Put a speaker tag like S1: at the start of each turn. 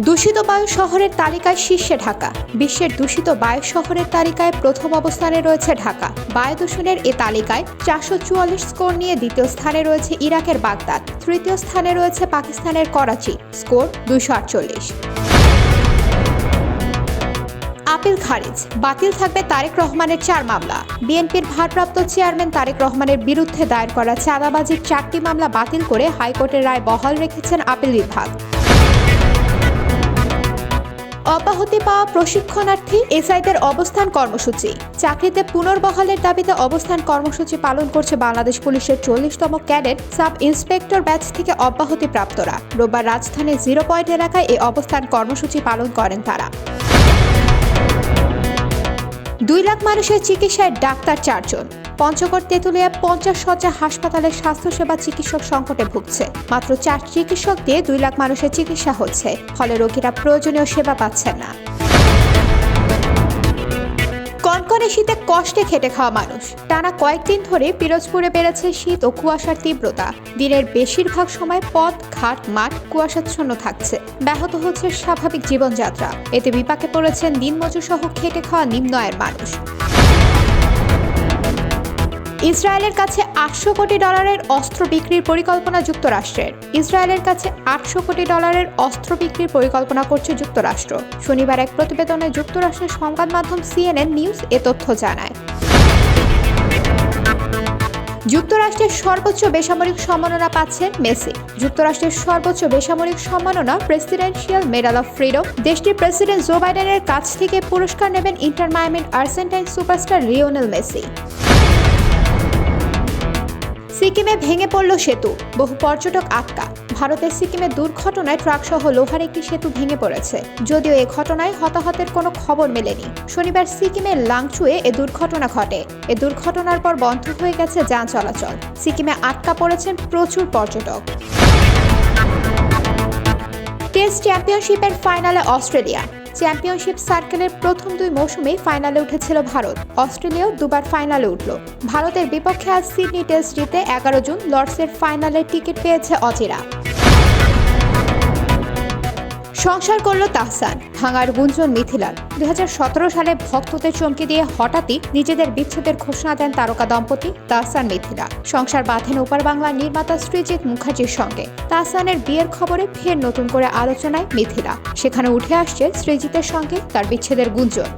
S1: দূষিত বায়ু শহরের তালিকায় শীর্ষে ঢাকা। বিশ্বের দূষিত বায়ু শহরের তালিকায় প্রথম অবস্থানে রয়েছে ঢাকা। বায়ু দূষণের এ তালিকায় 444 স্কোর নিয়ে দ্বিতীয় স্থানে রয়েছে ইরাকের বাগদাদ। তৃতীয় স্থানে রয়েছে পাকিস্তানের করাচি, স্কোর 248। আপিল খারিজ, বাতিল থাকবে তারেক রহমানের 4 মামলা। বিএনপির ভারপ্রাপ্ত চেয়ারম্যান তারেক রহমানের বিরুদ্ধে দায়ের করা চাঁদাবাজির 4টি মামলা বাতিল করে হাইকোর্টের রায় বহাল রেখেছেন আপিল বিভাগ। অব্যাহতি পাওয়া প্রশিক্ষণার্থী এসআইদের অবস্থান কর্মসূচি। চাকরিতে পুনর্বহালের দাবিতে অবস্থান কর্মসূচি পালন করছে বাংলাদেশ পুলিশের 40তম ক্যাডেট সাব ইন্সপেক্টর ব্যাচ থেকে অব্যাহতিপ্রাপ্তরা। রোববার রাজধানীর 0 পয়েন্ট এলাকায় এই অবস্থান কর্মসূচি পালন করেন তারা। 2 লাখ মানুষের চিকিৎসায় ডাক্তার 4 জন। পঞ্চগড় তেঁতুলিয়া 50 শয্যা হাসপাতালের স্বাস্থ্যসেবা চিকিৎসক সংকটে ভুগছে। মাত্র 4 চিকিৎসক দিয়ে 2 লাখ মানুষের চিকিৎসা হচ্ছে, ফলে রোগীরা প্রয়োজনীয় সেবা পাচ্ছেন না। কনকনে শীতে কষ্টে খেটে খাওয়া মানুষ। টানা কয়েকদিন ধরে পিরোজপুরে বেড়েছে শীত ও কুয়াশার তীব্রতা। দিনের বেশিরভাগ সময় পথ, ঘাট, মাঠ কুয়াশাচ্ছন্ন থাকছে। ব্যাহত হচ্ছে স্বাভাবিক জীবনযাত্রা। এতে বিপাকে পড়েছেন দিনমজুর সহ খেটে খাওয়া নিম্ন আয়ের মানুষ। ইসরায়েলের কাছে $800 কোটি অস্ত্র বিক্রির পরিকল্পনা যুক্তরাষ্ট্রের। ইসরায়েলের কাছে $800 কোটি অস্ত্র বিক্রির পরিকল্পনা করছে যুক্তরাষ্ট্র। শনিবার এক প্রতিবেদনে যুক্তরাষ্ট্রের সংবাদ মাধ্যম CNN নিউজ এ তথ্য জানায়। যুক্তরাষ্ট্রের সর্বোচ্চ বেসামরিক সম্মাননা পাচ্ছেন মেসি। যুক্তরাষ্ট্রের সর্বোচ্চ বেসামরিক সম্মাননা প্রেসিডেন্সিয়াল মেডাল অফ ফ্রিডম। দেশটির প্রেসিডেন্ট জো বাইডেনের কাছ থেকে পুরস্কার নেবেন ইন্টার মায়ামির আর্জেন্টাইন সুপারস্টার লিওনেল মেসি। সিকিমে ভেঙে পড়ল সেতু, বহু পর্যটক আটকা। ভারতের সিকিমে দুর্ঘটনায় ট্রাকসহ লোহার একটি সেতু ভেঙে পড়েছে। যদিও এ ঘটনায় হতাহতের কোনো খবর মেলেনি। শনিবার সিকিমের লাংচুয়ে এ দুর্ঘটনা ঘটে। এ দুর্ঘটনার পর বন্ধ হয়ে গেছে যান চলাচল। সিকিমে আটকা পড়েছেন প্রচুর পর্যটক। টেস্ট চ্যাম্পিয়নশিপের ফাইনালে অস্ট্রেলিয়া। চ্যাম্পিয়নশিপ সার্কেলের প্রথম 2 মৌসুমে ফাইনালে উঠেছিল ভারত। অস্ট্রেলিয়াও 2 বার ফাইনালে উঠল। ভারতের বিপক্ষে আজ সিডনি টেস্ট জিতে 11 জুন লর্ডসের ফাইনালের টিকিট পেয়েছে অচিরা। সংসার করল তাহসান, ভাঙার গুঞ্জন মিথিলার। 2017 সালে ভক্তদের চমকে দিয়ে হঠাৎই নিজেদের বিচ্ছেদের ঘোষণা দেন তারকা দম্পতি তাহসান মিথিলা। সংসার বাঁধেন ওপার বাংলার নির্মাতা সৃজিত মুখার্জির সঙ্গে। তাহসানের বিয়ের খবরে ফের নতুন করে আলোচনায় মিথিলা। সেখানে উঠে আসছে সৃজিতের সঙ্গে তার বিচ্ছেদের গুঞ্জন।